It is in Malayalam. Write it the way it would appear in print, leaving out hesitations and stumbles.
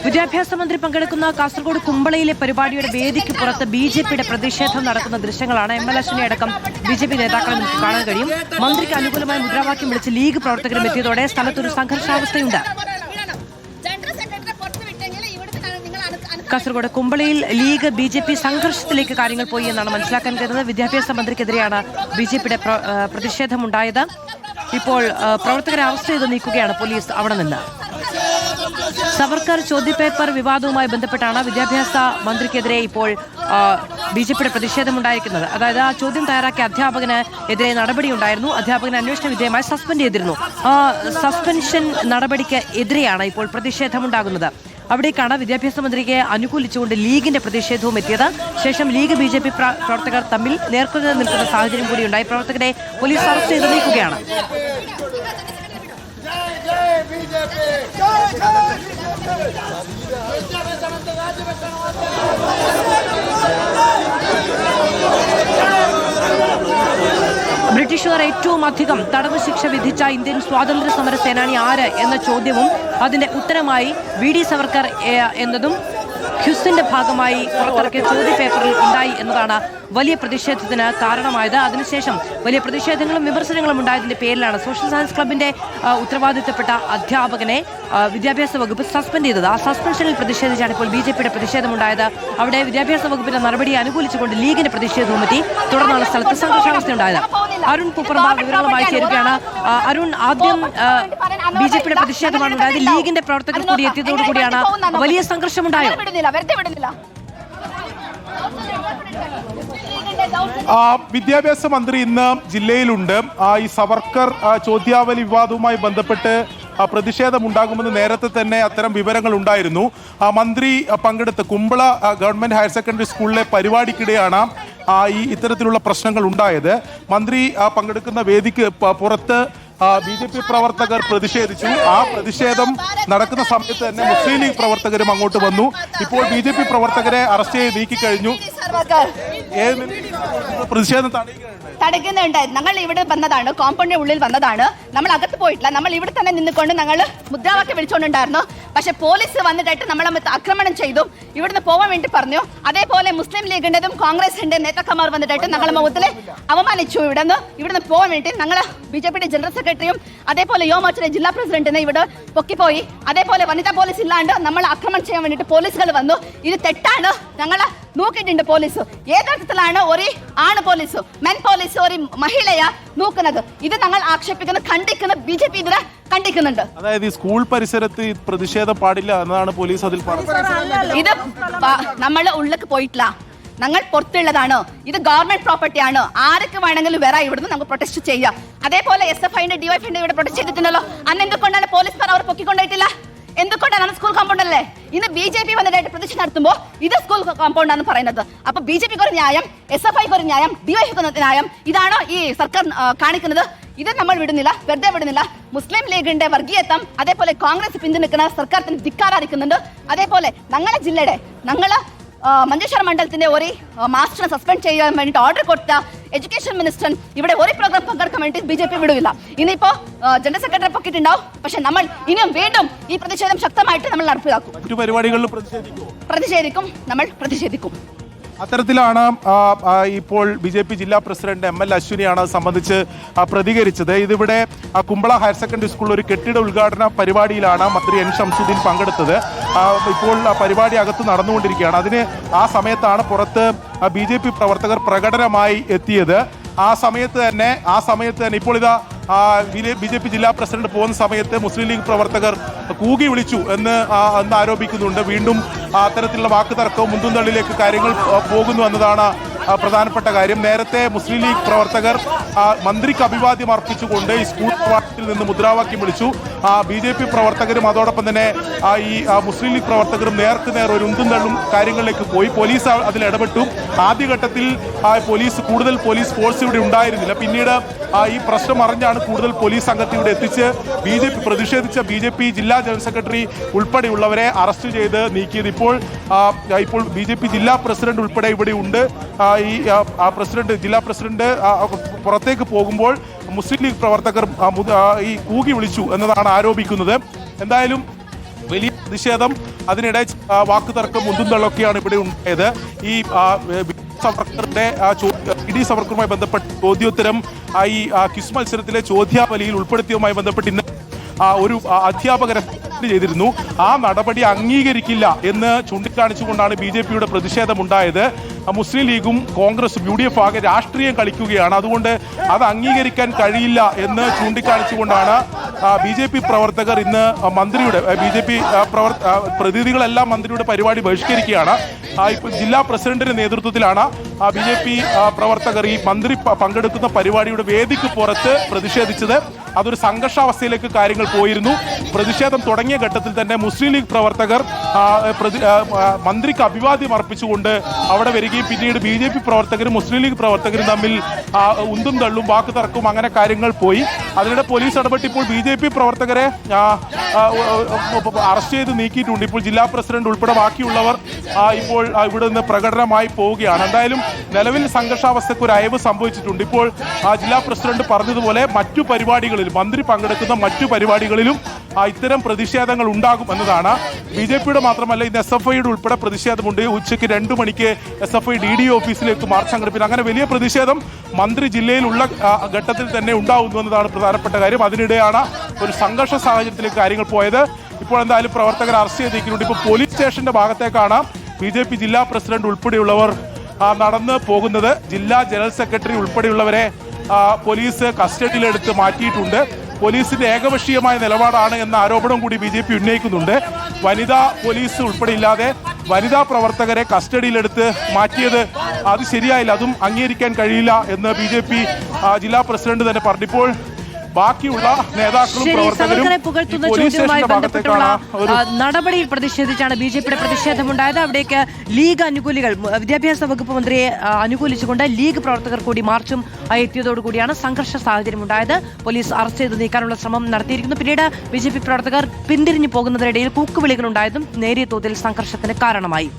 വിദ്യാഭ്യാസ മന്ത്രി പങ്കെടുക്കുന്ന കാസർഗോഡ് കുമ്പളയിലെ പരിപാടിയുടെ വേദിക്ക് പുറത്ത് ബിജെപിയുടെ പ്രതിഷേധം നടക്കുന്ന ദൃശ്യങ്ങളാണ്. ML അശ്വിനി അടക്കം ബിജെപി നേതാക്കളെ നമുക്ക് കാണാൻ കഴിയും. മന്ത്രിക്ക് അനുകൂലമായ മുദ്രാവാക്യം വിളിച്ച് ലീഗ് പ്രവർത്തകരും എത്തിയതോടെ സ്ഥലത്തൊരു സംഘർഷാവസ്ഥയുണ്ട്. കാസർഗോഡ് കുമ്പളയിൽ ലീഗ് ബിജെപി സംഘർഷത്തിലേക്ക് കാര്യങ്ങൾ പോയി എന്നാണ് മനസ്സിലാക്കാൻ കഴിയുന്നത്. വിദ്യാഭ്യാസ മന്ത്രിക്കെതിരെയാണ് ബിജെപിയുടെ പ്രതിഷേധമുണ്ടായത്. ഇപ്പോൾ പ്രവർത്തകരെ അറസ്റ്റ് ചെയ്ത് നീക്കുകയാണ് പോലീസ് അവിടെ നിന്ന്. സവർക്കർ ചോദ്യപേപ്പർ വിവാദവുമായി ബന്ധപ്പെട്ടാണ് വിദ്യാഭ്യാസ മന്ത്രിക്കെതിരെ ഇപ്പോൾ ബിജെപിയുടെ പ്രതിഷേധമുണ്ടായിരിക്കുന്നത്. അതായത് ആ ചോദ്യം തയ്യാറാക്കിയ അധ്യാപകന് എതിരെ നടപടിയുണ്ടായിരുന്നു. അധ്യാപകനെ അന്വേഷണ വിധേയമായി സസ്പെൻഡ് ചെയ്തിരുന്നു. ആ സസ്പെൻഷൻ നടപടിക്ക് എതിരെയാണ് ഇപ്പോൾ പ്രതിഷേധമുണ്ടാകുന്നത്. അവിടേക്കാണ് വിദ്യാഭ്യാസ മന്ത്രിക്ക് അനുകൂലിച്ചുകൊണ്ട് ലീഗിന്റെ പ്രതിഷേധവും എത്തിയത്. ശേഷം ലീഗ് ബിജെപി പ്രവർത്തകർ തമ്മിൽ നേർക്കുനേർ നിൽക്കുന്ന സാഹചര്യം കൂടിയുണ്ടായി. പ്രവർത്തകരെ പോലീസ് അറസ്റ്റ് ചെയ്ത് നീക്കുകയാണ്. ബ്രിട്ടീഷുകാർ ഏറ്റവും അധികം തടവ് ശിക്ഷ വിധിച്ച ഇന്ത്യൻ സ്വാതന്ത്ര്യ സമര സേനാനി ആര് എന്ന ചോദ്യവും അതിന്റെ ഉത്തരമായി VD സവർക്കർ എന്നതും ക്യുസിന്റെ ഭാഗമായി പുറത്തിറക്കിയ ചോദ്യപേപ്പറിൽ ഉണ്ടായി എന്നതാണ് വലിയ പ്രതിഷേധത്തിന് കാരണമായത്. അതിനുശേഷം വലിയ പ്രതിഷേധങ്ങളും വിമർശനങ്ങളും ഉണ്ടായതിന്റെ പേരിലാണ് സോഷ്യൽ സയൻസ് ക്ലബിന്റെ ഉത്തരവാദിത്തപ്പെട്ട അധ്യാപകനെ വിദ്യാഭ്യാസ വകുപ്പ് സസ്പെൻഡ് ചെയ്തത്. ആ സസ്പെൻഷനിൽ പ്രതിഷേധിച്ചാണ് ഇപ്പോൾ ബിജെപിയുടെ പ്രതിഷേധമുണ്ടായത്. അവിടെ വിദ്യാഭ്യാസ വകുപ്പിന്റെ നടപടിയെ അനുകൂലിച്ചുകൊണ്ട് ലീഗിന്റെ പ്രതിഷേധവും എത്തി. തുടർന്നാണ് സ്ഥലത്ത് സംഘർഷാവസ്ഥയുണ്ടായത്. അരുൺ പൂപ്പറമ്പ വിവരങ്ങളുമായി ചേരുകയാണ്. അരുൺ, ആദ്യം ബിജെപിയുടെ പ്രതിഷേധമാണ് ഉണ്ടായത്. ലീഗിന്റെ പ്രവർത്തകർ കൂടി എത്തിയതോടുകൂടിയാണ് വലിയ സംഘർഷമുണ്ടായത്. വിദ്യാഭ്യാസ മന്ത്രി ഇന്ന് ജില്ലയിലുണ്ട്. ഈ സവർക്കർ ചോദ്യാവലി വിവാദവുമായി ബന്ധപ്പെട്ട് പ്രതിഷേധമുണ്ടാകുമെന്ന് നേരത്തെ തന്നെ അത്തരം വിവരങ്ങൾ ഉണ്ടായിരുന്നു. മന്ത്രി പങ്കെടുത്ത കുമ്പള ഗവൺമെന്റ് ഹയർ സെക്കൻഡറി സ്കൂളിലെ പരിപാടിക്കിടെയാണ് ഇത്തരത്തിലുള്ള പ്രശ്നങ്ങൾ ഉണ്ടായത്. മന്ത്രി പങ്കെടുക്കുന്ന വേദിക്ക് പുറത്ത് BJP പ്രവർത്തകർ പ്രതിഷേധിച്ചു. ആ പ്രതിഷേധം നടക്കുന്ന സമയത്ത് തന്നെ മുസ്ലിം ലീഗ് പ്രവർത്തകരും അങ്ങോട്ട് വന്നു. ഇപ്പോൾ BJP പ്രവർത്തകരെ അറസ്റ്റ് ചെയ്ത് നീക്കിക്കഴിഞ്ഞു. പ്രതിഷേധം തടയുന്നുണ്ട്. ഞങ്ങൾ ഇവിടെ വന്നതാണ്, കോമ്പൗണ്ടിന്റെ ഉള്ളിൽ വന്നതാണ്. നമ്മൾ അകത്ത് പോയിട്ടില്ല. നമ്മൾ ഇവിടെ തന്നെ നിന്നുകൊണ്ട് ഞങ്ങൾ മുദ്രാവാക്യം വിളിച്ചുകൊണ്ടുണ്ടായിരുന്നു. പക്ഷെ പോലീസ് വന്നിട്ടായിട്ട് നമ്മളെ ആക്രമണം ചെയ്തു. ഇവിടുന്ന് പോകാൻ വേണ്ടി പറഞ്ഞു. അതേപോലെ മുസ്ലിം ലീഗിന്റെതും കോൺഗ്രസിന്റെ നേതാക്കന്മാർ വന്നിട്ടായിട്ട് ഞങ്ങളെ മുഖത്തിൽ അവമാനിച്ചു. ഇവിടുന്ന് പോകാൻ വേണ്ടി ഞങ്ങൾ BJPയുടെ ജനറൽ സെക്രട്ടറിയും അതേപോലെ യുവമോർച്ചയുടെ ജില്ലാ പ്രസിഡന്റിനെ ഇവിടെ പൊക്കിപ്പോയി. അതേപോലെ വനിതാ പോലീസ് ഇല്ലാണ്ട് നമ്മൾ ആക്രമണം ചെയ്യാൻ വേണ്ടിയിട്ട് പോലീസുകൾ വന്നു. ഇത് തെറ്റാണ്. ഞങ്ങൾ നോക്കിയിട്ടുണ്ട്. പോലീസ് ഏതർത്ഥത്തിലാണ് ഒരു ആണ് പോലീസ് മെൻ പോലീസ് ഒരു മഹിളയെ നോക്കുന്നത്? ഇത് ഞങ്ങൾ ആക്ഷേപിക്കുന്ന ഖണ്ഡിക്കുന്ന BJP ഇതിനെ കണ്ടിക്കുന്നുണ്ട്. അതായത് ഈ സ്കൂൾ പരിസരത്ത് പ്രതിഷേധം പാടില്ല എന്നതാണ് പോലീസ് അതിൽ പറഞ്ഞത്. ഇത് നമ്മൾ ഉള്ളിലേക്ക് പോയിട്ടില്ല. ഞങ്ങൾ പുറത്തുള്ളതാണ്. ഇത് ഗവൺമെന്റ് പ്രോപ്പർട്ടിയാണ്. ആർക്ക് വേണമെങ്കിലും വരാം. ഇവിടുന്ന് നമുക്ക് പ്രൊട്ടസ്റ്റ് ചെയ്യാം. അതേപോലെ SFIന്റെ DYFIന്റെ ഇവിടെ പ്രൊട്ടസ്റ്റ് ചെയ്തിട്ടുണ്ടല്ലോ. അന്ന് എന്തുകൊണ്ടാണ് പോലീസ് അവർ പൊക്കിക്കൊണ്ടായിട്ടില്ല? എന്തുകൊണ്ടാണ് സ്കൂൾ കോമ്പൗണ്ട് അല്ലേ? ഇന്ന് BJP വന്നിട്ടായിട്ട് പ്രതിഷേധം നടത്തുമ്പോൾ ഇത് സ്കൂൾ കോമ്പൗണ്ട് ആണ് പറയുന്നത്. അപ്പൊ BJPക്ക് ഒരു ന്യായം, SFIക്ക് ഒരു ന്യായം, DYFIക്ക് ഒരു ന്യായം. ഇതാണോ ഈ സർക്കാർ കാണിക്കുന്നത്? ഇത് നമ്മൾ വിടുന്നില്ല, വെറുതെ വിടുന്നില്ല. മുസ്ലിം ലീഗിന്റെ വർഗീയത്വം അതേപോലെ കോൺഗ്രസ് പിന്തുണയ്ക്കുന്ന സർക്കാർ തന്നെ ധിക്കാരായിരിക്കുന്നുണ്ട്. അതേപോലെ ഞങ്ങളുടെ ജില്ലയുടെ മഞ്ചേശ്വരം മണ്ഡലത്തിന്റെ ഒരു മാസ്റ്ററിനെ സസ്പെൻഡ് ചെയ്യാൻ വേണ്ടിയിട്ട് ഓർഡർ കൊടുത്ത എഡ്യൂക്കേഷൻ മിനിസ്റ്റർ ഇവിടെ ഒരു പ്രോഗ്രാം പങ്കെടുക്കാൻ വേണ്ടി BJP വിടില്ല. ഇനിയിപ്പോ ജനറൽ സെക്രട്ടറി പൊക്കിയിട്ടുണ്ടാവും. പക്ഷെ നമ്മൾ ഇനിയും വീണ്ടും ഈ പ്രതിഷേധം ശക്തമായിട്ട് നമ്മൾ നടപ്പിലാക്കും. നമ്മൾ പ്രതിഷേധിക്കും. അത്തരത്തിലാണ് ഇപ്പോൾ BJP ജില്ലാ പ്രസിഡന്റ് ML അശ്വിനിയാണ് സംബന്ധിച്ച് പ്രതികരിച്ചത്. ഇതിവിടെ കുമ്പള ഹയർ സെക്കൻഡറി സ്കൂളിൽ ഒരു കെട്ടിട ഉദ്ഘാടന പരിപാടിയിലാണ് മന്ത്രി N ഷംസുദ്ദീൻ പങ്കെടുത്തത്. ഇപ്പോൾ പരിപാടി അകത്ത് നടന്നുകൊണ്ടിരിക്കുകയാണ്. ആ സമയത്താണ് പുറത്ത് BJP പ്രവർത്തകർ പ്രകടനമായി എത്തിയത്. ആ സമയത്ത് തന്നെ ഇപ്പോൾ ഇതാ BJP ജില്ലാ പ്രസിഡന്റ് പോകുന്ന സമയത്ത് മുസ്ലിം ലീഗ് പ്രവർത്തകർ കൂകി വിളിച്ചു എന്ന് ആരോപിക്കുന്നുണ്ട്. വീണ്ടും അത്തരത്തിലുള്ള വാക്കുതർക്കവും മുന്തുന്തള്ളിലേക്ക് കാര്യങ്ങൾ പോകുന്നു എന്നതാണ് പ്രധാനപ്പെട്ട കാര്യം. നേരത്തെ മുസ്ലിം ലീഗ് പ്രവർത്തകർ മന്ത്രിക്ക് അഭിവാദ്യം അർപ്പിച്ചുകൊണ്ട് ഈ സ്കൂൾ കവാടത്തിൽ നിന്ന് മുദ്രാവാക്യം വിളിച്ചു. BJP പ്രവർത്തകരും അതോടൊപ്പം തന്നെ ഈ മുസ്ലിം ലീഗ് പ്രവർത്തകരും നേർക്കുനേർ ഒരു ഉന്തും തള്ളും കാര്യങ്ങളിലേക്ക് പോയി. പോലീസ് അതിൽ ഇടപെട്ടു. ആദ്യഘട്ടത്തിൽ കൂടുതൽ പോലീസ് ഫോഴ്സ് ഇവിടെ ഉണ്ടായിരുന്നില്ല. പിന്നീട് ഈ പ്രശ്നം അറിഞ്ഞാണ് കൂടുതൽ പോലീസ് സംഘത്തെ ഇവിടെ എത്തിച്ച് പ്രതിഷേധിച്ച BJP ജില്ലാ ജനറൽ സെക്രട്ടറി ഉൾപ്പെടെയുള്ളവരെ അറസ്റ്റ് ചെയ്ത് നീക്കിയത്. ഇപ്പോൾ BJP ജില്ലാ പ്രസിഡന്റ് ഉൾപ്പെടെ ഇവിടെ ഉണ്ട്. ജില്ലാ പ്രസിഡന്റ് പുറത്തേക്ക് പോകുമ്പോൾ മുസ്ലിം ലീഗ് പ്രവർത്തകർ ഈ കൂകി വിളിച്ചു എന്നതാണ് ആരോപിക്കുന്നത്. എന്തായാലും വലിയ പ്രതിഷേധം, അതിനിടെ വാക്കുതർക്കം മുന്തുന്തള്ളൊക്കെയാണ് ഇവിടെ ഉണ്ടായത്. ഈ സവർക്കറുടെ ഇ.ഡി. സവർക്കറുമായി ബന്ധപ്പെട്ട ചോദ്യോത്തരം ഈ ക്വിസ് മത്സരത്തിലെ ചോദ്യാവലിയിൽ ഉൾപ്പെടുത്തിയതുമായി ബന്ധപ്പെട്ട് ഇന്ന് ഒരു അധ്യാപകരെ ചെയ്തിരുന്നു. ആ നടപടി അംഗീകരിക്കില്ല എന്ന് ചൂണ്ടിക്കാണിച്ചുകൊണ്ടാണ് BJPയുടെ പ്രതിഷേധമുണ്ടായത്. മുസ്ലിം ലീഗും കോൺഗ്രസും UDF ആകെ രാഷ്ട്രീയം കളിക്കുകയാണ്. അതുകൊണ്ട് അത് അംഗീകരിക്കാൻ കഴിയില്ല എന്ന് ചൂണ്ടിക്കാണിച്ചുകൊണ്ടാണ് BJP പ്രവർത്തകർ ഇന്ന് മന്ത്രിയുടെ പ്രതിനിധികളെല്ലാം മന്ത്രിയുടെ പരിപാടി ബഹിഷ്കരിക്കുകയാണ്. ഇപ്പോൾ ജില്ലാ പ്രസിഡന്റിന്റെ നേതൃത്വത്തിലാണ് BJP പ്രവർത്തകർ ഈ മന്ത്രി പങ്കെടുക്കുന്ന പരിപാടിയുടെ വേദിക്ക് പുറത്ത് പ്രതിഷേധിച്ചത്. അതൊരു സംഘർഷാവസ്ഥയിലേക്ക് കാര്യങ്ങൾ പോയിരുന്നു. പ്രതിഷേധം തുടങ്ങിയ ഘട്ടത്തിൽ തന്നെ മുസ്ലിം ലീഗ് പ്രവർത്തകർ മന്ത്രിക്ക് അഭിവാദ്യം അർപ്പിച്ചുകൊണ്ട് അവിടെ വരികയും പിന്നീട് BJP പ്രവർത്തകരും മുസ്ലിം ലീഗ് പ്രവർത്തകരും തമ്മിൽ ഉന്തും തള്ളും വാക്ക് തർക്കവും അങ്ങനെ കാര്യങ്ങൾ പോയി. അതിനിടെ പോലീസ് ഇടപെട്ട് ഇപ്പോൾ BJP പ്രവർത്തകരെ അറസ്റ്റ് ചെയ്ത് നീക്കിയിട്ടുണ്ട്. ഇപ്പോൾ ജില്ലാ പ്രസിഡന്റ് ഉൾപ്പെടെ ബാക്കിയുള്ളവർ ഇപ്പോൾ ഇവിടെ നിന്ന് പ്രകടനമായി പോവുകയാണ്. എന്തായാലും നിലവിൽ സംഘർഷാവസ്ഥയ്ക്ക് ഒരു അയവ് സംഭവിച്ചിട്ടുണ്ട്. ഇപ്പോൾ ജില്ലാ പ്രസിഡന്റ് പറഞ്ഞതുപോലെ മറ്റു പരിപാടികളിൽ മന്ത്രി പങ്കെടുക്കുന്ന മറ്റു പരിപാടികളിലും ഇത്തരം പ്രതിഷേധങ്ങൾ ഉണ്ടാകും എന്നതാണ്. BJPയുടെ മാത്രമല്ല ഇന്ന് SFIയുടെ ഉൾപ്പെടെ പ്രതിഷേധമുണ്ട്. ഉച്ചയ്ക്ക് 2 മണിക്ക് SFI DD ഓഫീസിലേക്ക് മാർച്ച് സംഘടിപ്പിക്കും. അങ്ങനെ വലിയ പ്രതിഷേധം മന്ത്രി ജില്ലയിലുള്ള ഘട്ടത്തിൽ തന്നെ ഉണ്ടാവുന്നു എന്നതാണ് പ്രധാനപ്പെട്ട കാര്യം. അതിനിടെയാണ് ഒരു സംഘർഷ സാഹചര്യത്തിലേക്ക് കാര്യങ്ങൾ പോയത്. ഇപ്പോൾ എന്തായാലും പ്രവർത്തകർ അറസ്റ്റ് ചെയ്തിരിക്കുന്നുണ്ട്. ഇപ്പോൾ പോലീസ് സ്റ്റേഷന്റെ ഭാഗത്തേക്കാണ് BJP ജില്ലാ പ്രസിഡന്റ് ഉൾപ്പെടെയുള്ളവർ നടന്ന് പോകുന്നത്. ജില്ലാ ജനറൽ സെക്രട്ടറി ഉൾപ്പെടെയുള്ളവരെ പോലീസ് കസ്റ്റഡിയിലെടുത്ത് മാറ്റിയിട്ടുണ്ട്. പോലീസിന്റെ ഏകപക്ഷീയമായ നിലപാടാണ് എന്ന ആരോപണം കൂടി BJP ഉന്നയിക്കുന്നുണ്ട്. വനിതാ പോലീസ് ഉൾപ്പെടെ ഇല്ലാതെ വനിതാ പ്രവർത്തകരെ കസ്റ്റഡിയിലെടുത്ത് മാറ്റിയത് അത് ശരിയായില്ല, അതും അംഗീകരിക്കാൻ കഴിയില്ല എന്ന് BJP ജില്ലാ പ്രസിഡന്റ് തന്നെ പറഞ്ഞു. ഇപ്പോൾ ബാക്കിയുള്ള നേതാക്കളും സവർക്കറെ പുകഴ്ത്തുന്ന ചോദ്യവുമായി ബന്ധപ്പെട്ടുള്ള നടപടിയിൽ പ്രതിഷേധിച്ചാണ് BJPയുടെ പ്രതിഷേധമുണ്ടായത്. അവിടേക്ക് ലീഗ് അനുകൂലികൾ, വിദ്യാഭ്യാസ വകുപ്പ് മന്ത്രിയെ അനുകൂലിച്ചുകൊണ്ട് ലീഗ് പ്രവർത്തകർ കൂടി മാർച്ചും എത്തിയതോടുകൂടിയാണ് സംഘർഷ സാഹചര്യം ഉണ്ടായത്. പോലീസ് അറസ്റ്റ് ചെയ്ത് നീക്കാനുള്ള ശ്രമം നടത്തിയിരിക്കുന്നു. പിന്നീട് BJP പ്രവർത്തകർ പിന്തിരിഞ്ഞു പോകുന്നതിനിടയിൽ കൂക്കുവിളികൾ ഉണ്ടായതും നേരിയ തോതിൽ സംഘർഷത്തിന് കാരണമായി.